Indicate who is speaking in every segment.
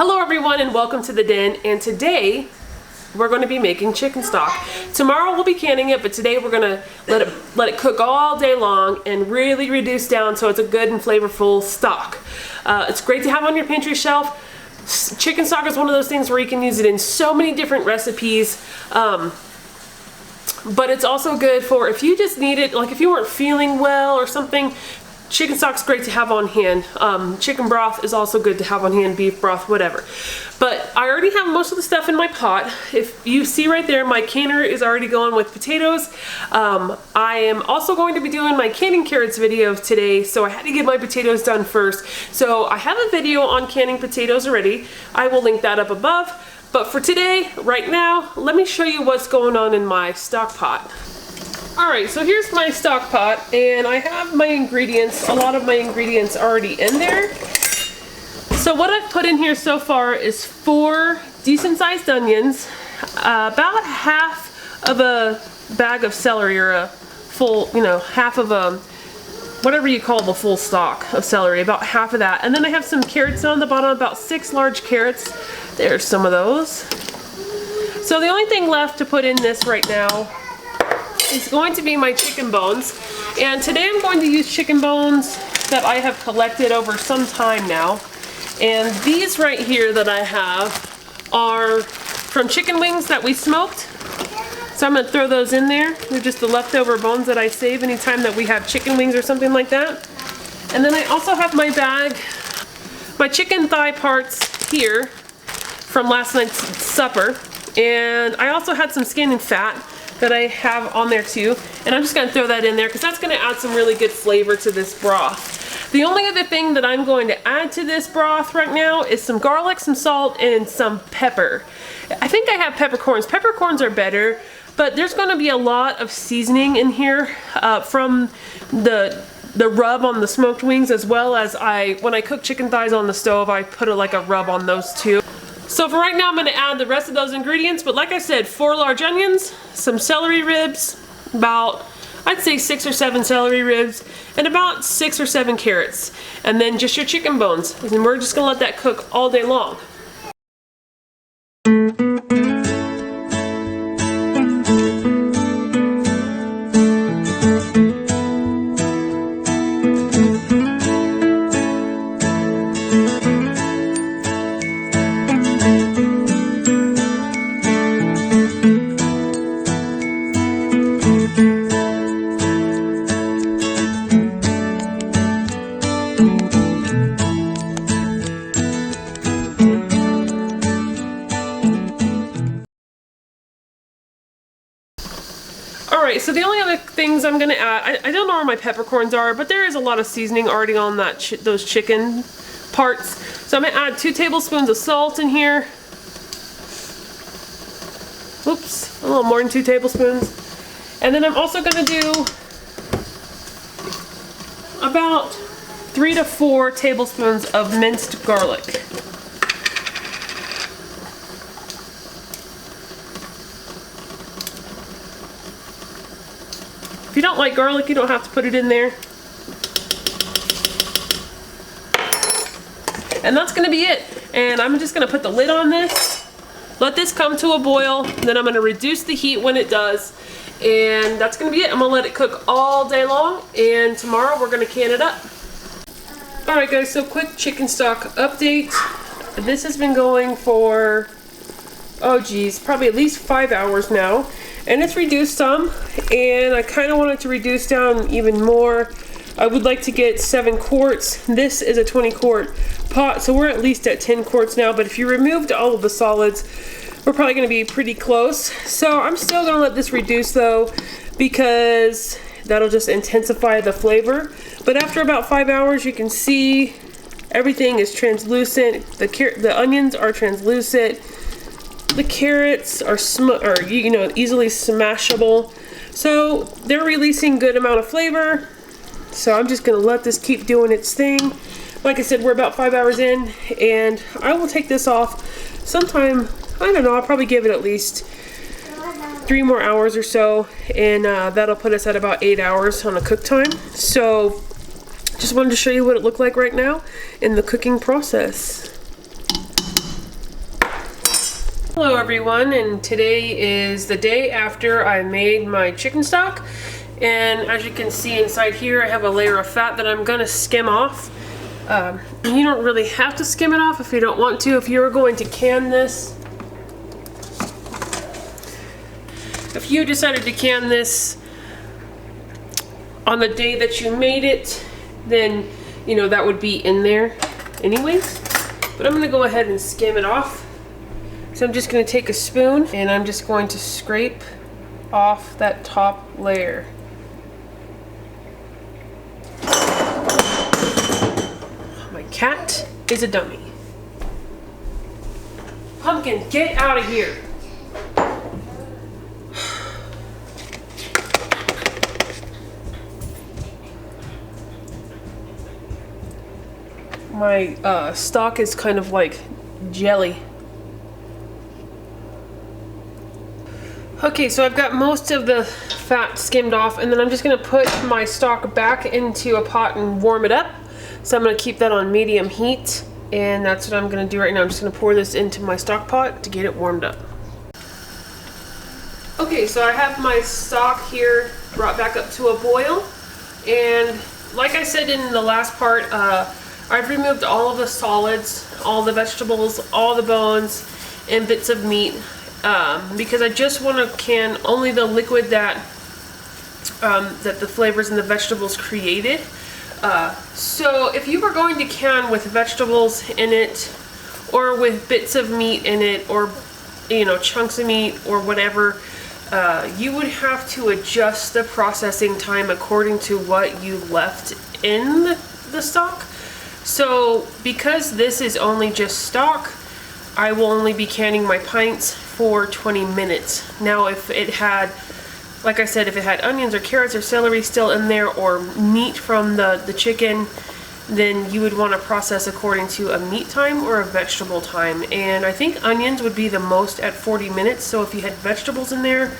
Speaker 1: Hello everyone and welcome to the den, and today we're going to be making chicken stock. Tomorrow we'll be canning it, but today we're going to let it cook all day long and really reduce down so it's a good and flavorful stock. It's great to have on your pantry shelf. Chicken stock is one of those things where you can use it in so many different recipes, but it's also good for if you just need it, like if you weren't feeling well or something. Chicken stock's great to have on hand. Chicken broth is also good to have on hand, beef broth, whatever. But I already have most of the stuff in my pot. If you see right there, my canner is already going with potatoes. I am also going to be doing my canning carrots video today, so I had to get my potatoes done first. So I have a video on canning potatoes already. I will link that up above. But for today, right now, let me show you what's going on in my stock pot. Alright, so here's my stock pot, and I have my ingredients, a lot of my ingredients already in there. So what I've put in here so far is 4 decent sized onions, about half of a bag of celery, or a full, half of a, whatever you call the full stalk of celery, about half of that. And then I have some carrots on the bottom, about 6 large carrots. There's some of those. So the only thing left to put in this right now is going to be my chicken bones, and today I'm going to use chicken bones that I have collected over some time now. And these right here that I have are from chicken wings that we smoked, so I'm going to throw those in there. They're just the leftover bones that I save anytime that we have chicken wings or something like that. And then I also have my bag, my chicken thigh parts here from last night's supper, and I also had some skin and fat that I have on there too, and I'm just going to throw that in there because that's going to add some really good flavor to this broth. The only other thing that I'm going to add to this broth right now is some garlic, some salt, and some pepper. I think I have peppercorns. Peppercorns are better, but there's going to be a lot of seasoning in here from the rub on the smoked wings, as well as when I cook chicken thighs on the stove, I put like a rub on those too. So for right now, I'm going to add the rest of those ingredients, but like I said, 4 large onions, some celery ribs, about, I'd say 6 or 7 celery ribs, and about 6 or 7 carrots, and then just your chicken bones. And we're just going to let that cook all day long. Alright, so the only other things I'm going to add, I don't know where my peppercorns are, but there is a lot of seasoning already on those chicken parts. So I'm going to add 2 tablespoons of salt in here. Oops, a little more than 2 tablespoons. And then I'm also going to do about 3 to 4 tablespoons of minced garlic. If you don't like garlic, you don't have to put it in there. And that's going to be it. And I'm just going to put the lid on this, let this come to a boil, then I'm going to reduce the heat when it does, and that's going to be it. I'm going to let it cook all day long, and tomorrow we're going to can it up. Alright guys, so quick chicken stock update. This has been going for, oh geez, probably at least 5 hours now. And it's reduced some, and I kind of want it to reduce down even more. I would like to get 7 quarts. This is a 20 quart pot, so we're at least at 10 quarts now, but if you removed all of the solids, we're probably going to be pretty close. So I'm still going to let this reduce though, because that'll just intensify the flavor. But after about 5 hours, you can see everything is translucent. The onions are translucent. The carrots are easily smashable, so they're releasing good amount of flavor. So I'm just gonna let this keep doing its thing. Like I said, we're about 5 hours in, and I will take this off sometime. I don't know, I'll probably give it at least 3 more hours or so, and that'll put us at about 8 hours on a cook time. So Just wanted to show you what it looked like right now in the cooking process. Hello everyone, and today is the day after I made my chicken stock, and as you can see inside here I have a layer of fat that I'm gonna skim off. You don't really have to skim it off if you don't want to. If you're going to can this, if you decided to can this on the day that you made it, then you know that would be in there anyways. But I'm gonna go ahead and skim it off. So I'm just going to take a spoon and I'm just going to scrape off that top layer. My cat is a dummy. Pumpkin, get out of here. My stock is kind of like jelly. Okay, so I've got most of the fat skimmed off, and then I'm just gonna put my stock back into a pot and warm it up. So I'm gonna keep that on medium heat, and that's what I'm gonna do right now. I'm just gonna pour this into my stock pot to get it warmed up. Okay, so I have my stock here brought back up to a boil, and like I said in the last part, I've removed all of the solids, all the vegetables, all the bones, and bits of meat. Because I just want to can only the liquid that that the flavors and the vegetables created. So if you were going to can with vegetables in it, or with bits of meat in it, or you know, chunks of meat or whatever, you would have to adjust the processing time according to what you left in the stock. So because this is only just stock, I will only be canning my pints for 20 minutes. Now if it had, like I said, if it had onions or carrots or celery still in there, or meat from the chicken, then you would want to process according to a meat time or a vegetable time. And I think onions would be the most at 40 minutes. So if you had vegetables in there,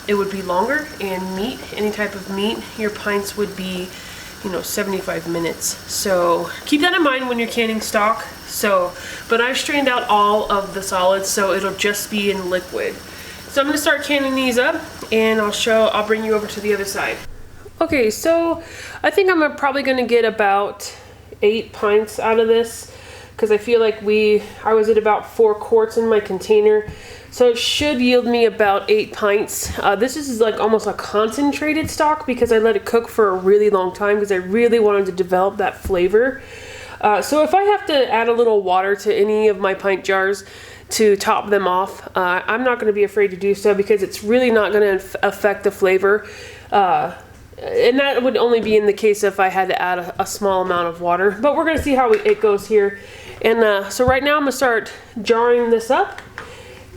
Speaker 1: it would be longer. And meat, any type of meat, your pints would be, you know, 75 minutes. So keep that in mind when you're canning stock. So, but I've strained out all of the solids, so it'll just be in liquid. So I'm gonna start canning these up, and I'll bring you over to the other side. Okay, so I think I'm probably gonna get about 8 pints out of this, because I feel like I was at about 4 quarts in my container. So it should yield me about 8 pints. This is like almost a concentrated stock because I let it cook for a really long time because I really wanted to develop that flavor. So if I have to add a little water to any of my pint jars to top them off, I'm not going to be afraid to do so because it's really not going to affect the flavor. And that would only be in the case if I had to add a small amount of water. But we're going to see how it goes here. And so right now I'm going to start jarring this up.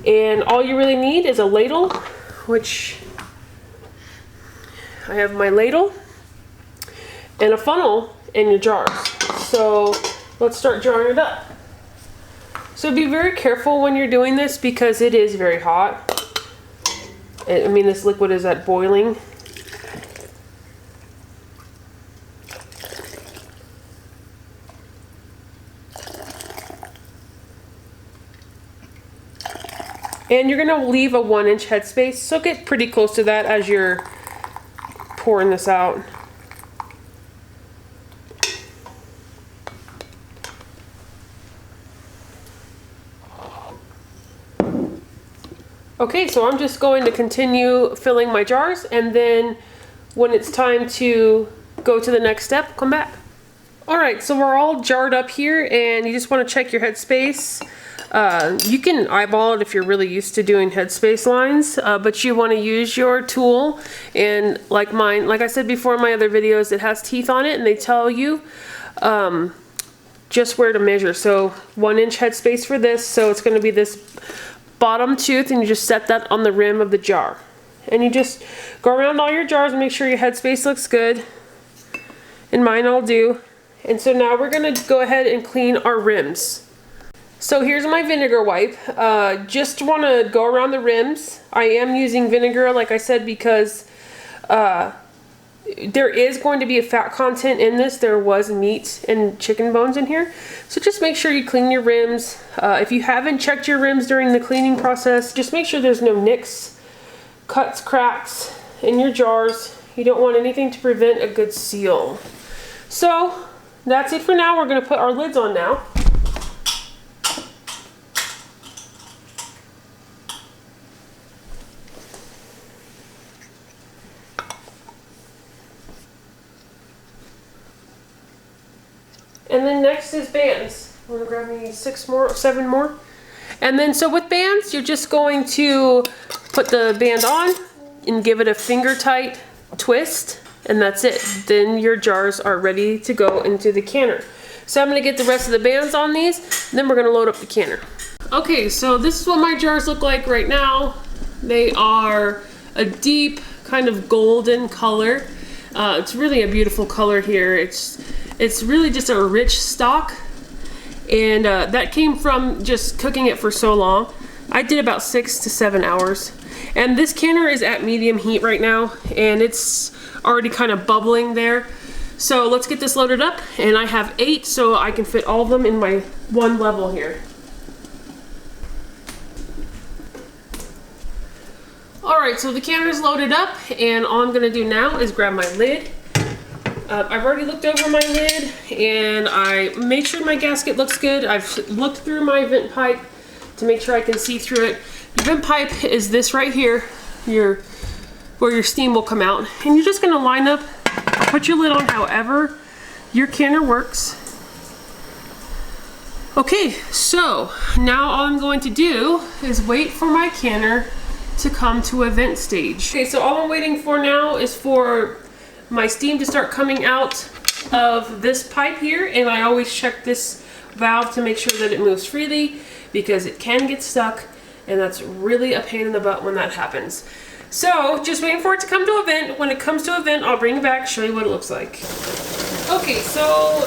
Speaker 1: And all you really need is a ladle, which I have my ladle, and a funnel in your jars. So let's start jarring it up. So be very careful when you're doing this because it is very hot. I mean, this liquid is at boiling. And you're gonna leave a 1-inch headspace, so get pretty close to that as you're pouring this out. Okay, so I'm just going to continue filling my jars, and then when it's time to go to the next step, come back. Alright, so we're all jarred up here, and you just want to check your headspace. You can eyeball it if you're really used to doing headspace lines, but you want to use your tool. And like mine, like I said before in my other videos, it has teeth on it, and they tell you just where to measure. So 1-inch headspace for this, so it's going to be this bottom tooth, and you just set that on the rim of the jar. And you just go around all your jars and make sure your headspace looks good. And mine all do. And so now we're going to go ahead and clean our rims. So here's my vinegar wipe. Just want to go around the rims. I am using vinegar, like I said, because there is going to be a fat content in this. There was meat and chicken bones in here. So just make sure you clean your rims. If you haven't checked your rims during the cleaning process, just make sure there's no nicks, cuts, cracks in your jars. You don't want anything to prevent a good seal. So that's it for now. We're going to put our lids on now. And then next is bands. We're gonna grab me 7 more. And then so with bands, you're just going to put the band on and give it a finger tight twist, and that's it. Then your jars are ready to go into the canner. So I'm gonna get the rest of the bands on these, then we're gonna load up the canner. Okay, so this is what my jars look like right now. They are a deep kind of golden color. It's really a beautiful color here. It's really just a rich stock, and that came from just cooking it for so long. I did about 6 to 7 hours, and this canner is at medium heat right now, and it's already kind of bubbling there. So let's get this loaded up, and I have 8, so I can fit all of them in my one level here. Alright, so the canner is loaded up, and all I'm gonna do now is grab my lid. I've already looked over my lid, and I made sure my gasket looks good. I've looked through my vent pipe to make sure I can see through it. Your vent pipe is this right here, where your steam will come out. And you're just gonna line up, put your lid on however your canner works. Okay, so now all I'm going to do is wait for my canner to come to a vent stage. Okay, so all I'm waiting for now is for my steam to start coming out of this pipe here, and I always check this valve to make sure that it moves freely, because it can get stuck, and that's really a pain in the butt when that happens. So just waiting for it to come to a vent. When it comes to a vent, I'll bring it back, show you what it looks like. Okay, so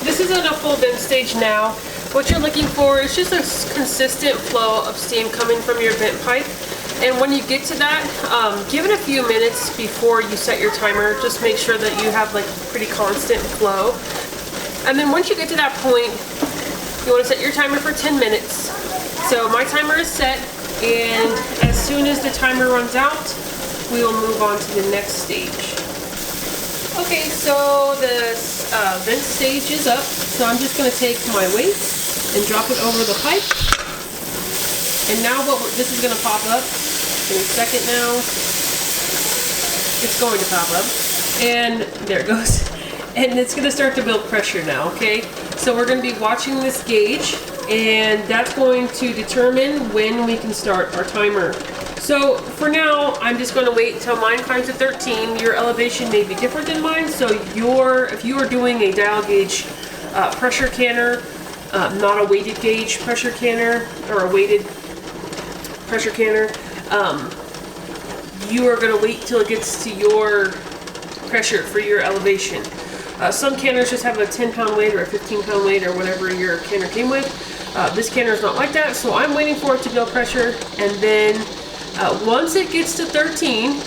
Speaker 1: this is in a full vent stage now. What you're looking for is just a consistent flow of steam coming from your vent pipe. And when you get to that, give it a few minutes before you set your timer. Just make sure that you have like pretty constant flow. And then once you get to that point, you want to set your timer for 10 minutes. So my timer is set, and as soon as the timer runs out, we will move on to the next stage. Okay, so this vent stage is up. So I'm just going to take my weight and drop it over the pipe. And now this is going to pop up. In a second now. It's going to pop up. And there it goes. And it's going to start to build pressure now, okay? So we're going to be watching this gauge, and that's going to determine when we can start our timer. So for now, I'm just going to wait until mine climbs to 13. Your elevation may be different than mine, so if you are doing a dial gauge pressure canner, not a weighted gauge pressure canner, or a weighted pressure canner, you are going to wait till it gets to your pressure for your elevation. Some canners just have a 10-pound weight or a 15-pound weight or whatever your canner came with. This canner is not like that, so I'm waiting for it to build pressure, and then once it gets to 13,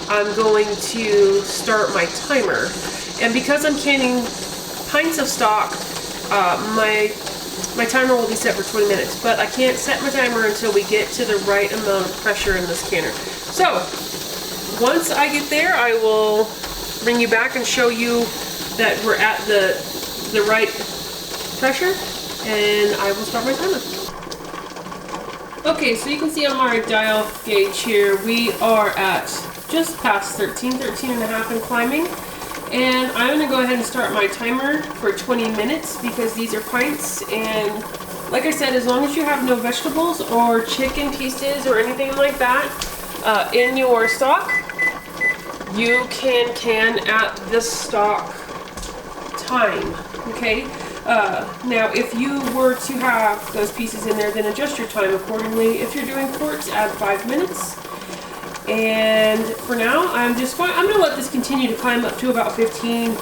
Speaker 1: I'm going to start my timer. And because I'm canning pints of stock, my timer will be set for 20 minutes, but I can't set my timer until we get to the right amount of pressure in this canner. So once I get there, I will bring you back and show you that we're at the right pressure, and I will start my timer. Okay, so you can see on my dial gauge here, we are at just past 13 and a half and climbing. And I'm going to go ahead and start my timer for 20 minutes because these are pints, and like I said, as long as you have no vegetables or chicken pieces or anything like that in your stock, you can at this stock time, okay? Now if you were to have those pieces in there, then adjust your time accordingly. If you're doing quarts, add 5 minutes. And for now, I'm going to let this continue to climb up to about 15.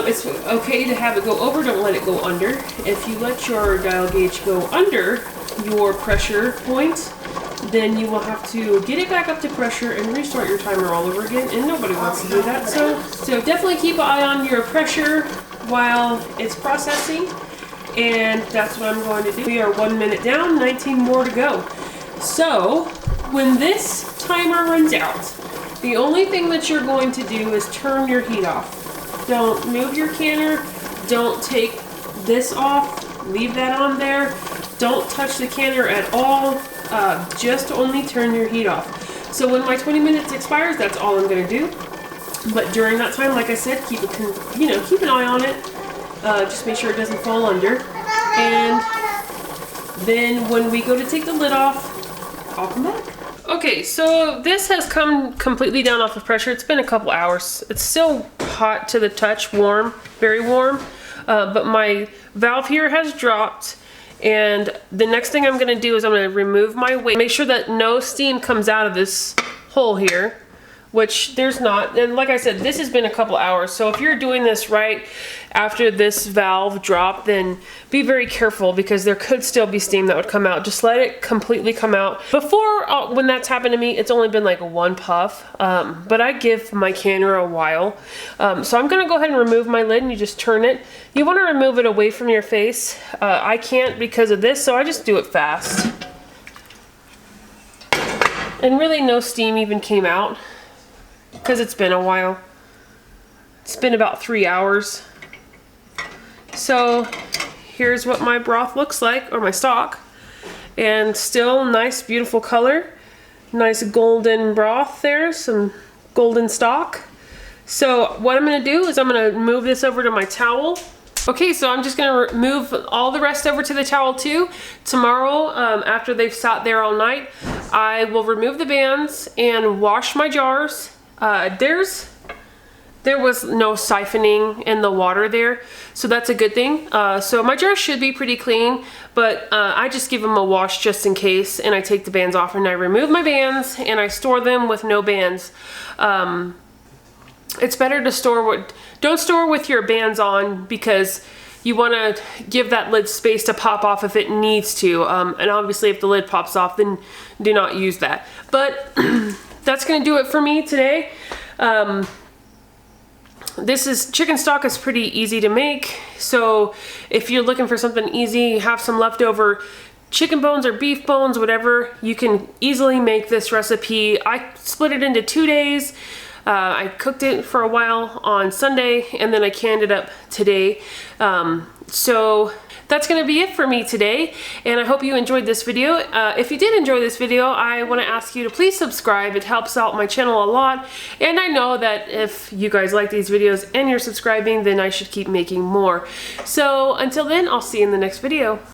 Speaker 1: It's okay to have it go over, don't let it go under. If you let your dial gauge go under your pressure point, then you will have to get it back up to pressure and restart your timer all over again, and nobody wants to do that. So definitely keep an eye on your pressure while it's processing, and that's what I'm going to do. We are 1 minute down, 19 more to go. So when this timer runs out, the only thing that you're going to do is turn your heat off. Don't move your canner, don't take this off, leave that on there. Don't touch the canner at all, just only turn your heat off. So when my 20 minutes expires, that's all I'm gonna do. But during that time, like I said, keep an eye on it. Just make sure it doesn't fall under. And then when we go to take the lid off, I'll come back. Okay, so this has come completely down off of pressure. It's been a couple hours. It's still hot to the touch, warm, very warm. But my valve here has dropped. And the next thing I'm gonna do is I'm gonna remove my weight. Make sure that no steam comes out of this hole here, which there's not. And like I said, this has been a couple hours. So if you're doing this right after this valve drop, then be very careful because there could still be steam that would come out. Just let it completely come out. Before, when that's happened to me, it's only been like one puff, but I give my canner a while. So I'm gonna go ahead and remove my lid, and you just turn it. You wanna remove it away from your face. I can't because of this, so I just do it fast. And really no steam even came out, because it's been a while. It's been about 3 hours. So here's what my broth looks like, or my stock. And still nice, beautiful color. Nice golden broth there, some golden stock. So what I'm gonna do is I'm gonna move this over to my towel. Okay, so I'm just gonna move all the rest over to the towel too. Tomorrow, after they've sat there all night, I will remove the bands and wash my jars. There was no siphoning in the water there, so that's a good thing. So my jars should be pretty clean, but I just give them a wash just in case, and I take the bands off and I remove my bands and I store them with no bands. It's better to don't store with your bands on, because you want to give that lid space to pop off if it needs to. And obviously if the lid pops off, then do not use that. But that's going to do it for me today. Chicken stock is pretty easy to make. So if you're looking for something easy, have some leftover chicken bones or beef bones, whatever, you can easily make this recipe. I split it into 2 days. I cooked it for a while on Sunday, and then I canned it up today. So that's going to be it for me today, and I hope you enjoyed this video. If you did enjoy this video, I want to ask you to please subscribe. It helps out my channel a lot, and I know that if you guys like these videos and you're subscribing, then I should keep making more. So until then, I'll see you in the next video.